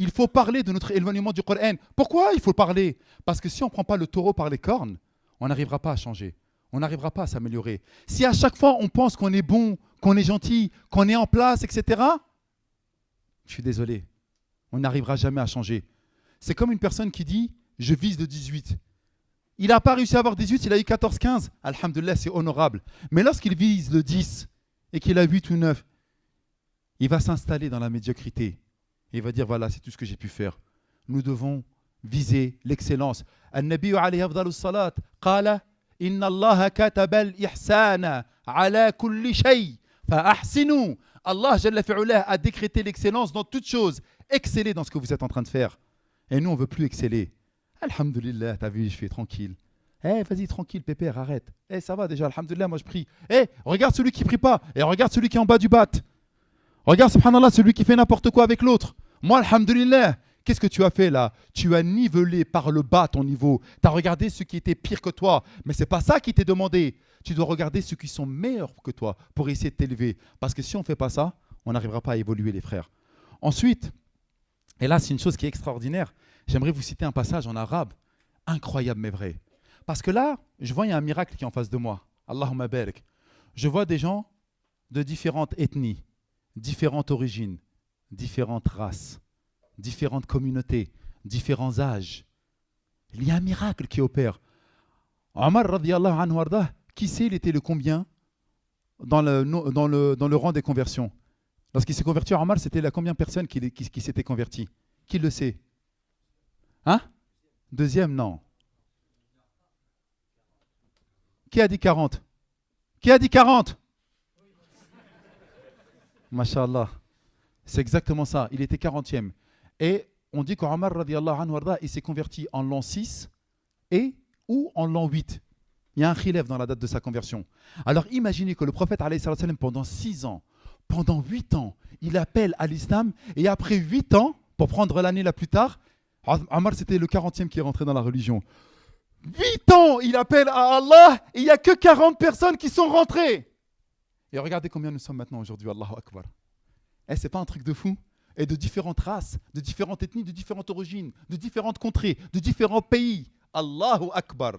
il faut parler de notre éloignement du Coran. Pourquoi il faut parler? Parce que si on ne prend pas le taureau par les cornes, on n'arrivera pas à changer. On n'arrivera pas à s'améliorer. Si à chaque fois on pense qu'on est bon, qu'on est gentil, qu'on est en place, etc., je suis désolé, on n'arrivera jamais à changer. C'est comme une personne qui dit « je vise le 18 ». Il n'a pas réussi à avoir 18, il a eu 14-15. Alhamdoulilah, c'est honorable. Mais lorsqu'il vise le 10 et qu'il a 8 ou 9, il va s'installer dans la médiocrité. Et il va dire, voilà, c'est tout ce que j'ai pu faire. Nous devons viser l'excellence. An-Nabi alayhi afdalus salat qala inna Allah kataba al-ihsana ala kulli shay fa ahsinu. Allah jalla fi'ala a décrété l'excellence dans toute chose. Excellez dans ce que vous êtes en train de faire. Et nous, on ne veut plus exceller. Alhamdulillah, t'as vu, je fais tranquille. Vas-y, tranquille, pépère, arrête. Ça va déjà, alhamdulillah, moi je prie. Regarde celui qui prie pas. Et regarde celui qui est en bas du bat. Regarde, subhanallah, celui qui fait n'importe quoi avec l'autre. Moi, alhamdulillah, qu'est-ce que tu as fait là? Tu as nivelé par le bas ton niveau. Tu as regardé ceux qui étaient pires que toi. Mais ce n'est pas ça qui t'est demandé. Tu dois regarder ceux qui sont meilleurs que toi pour essayer de t'élever. Parce que si on ne fait pas ça, on n'arrivera pas à évoluer, les frères. Ensuite, et là, c'est une chose qui est extraordinaire. J'aimerais vous citer un passage en arabe, incroyable mais vrai. Parce que là, je vois, il y a un miracle qui est en face de moi. Allahumma barik. Je vois des gens de différentes ethnies, différentes origines, différentes races, différentes communautés, différents âges. Il y a un miracle qui opère. Omar, radiyallahu anhu ardah, qui sait il était le combien dans le rang des conversions? Lorsqu'il s'est converti, Omar, c'était la combien de personnes qui s'étaient converties? Qui le sait? Hein? Deuxième, non. Qui a dit 40? Qui a dit 40? Masha'Allah. C'est exactement ça. Il était 40e. Et on dit qu'Omar, radiyallahu anhu arda, il s'est converti en l'an 6 et ou en l'an 8. Il y a un khilaf dans la date de sa conversion. Alors imaginez que le prophète, alayhi salam, pendant 6 ans, pendant 8 ans, il appelle à l'islam et après 8 ans, pour prendre l'année la plus tard, Omar, c'était le 40e qui est rentré dans la religion. 8 ans, il appelle à Allah et il n'y a que 40 personnes qui sont rentrées. Et regardez combien nous sommes maintenant aujourd'hui, Allahu Akbar. C'est pas un truc de fou? Et de différentes races, de différentes ethnies, de différentes origines, de différentes contrées, de différents pays. Allahu Akbar.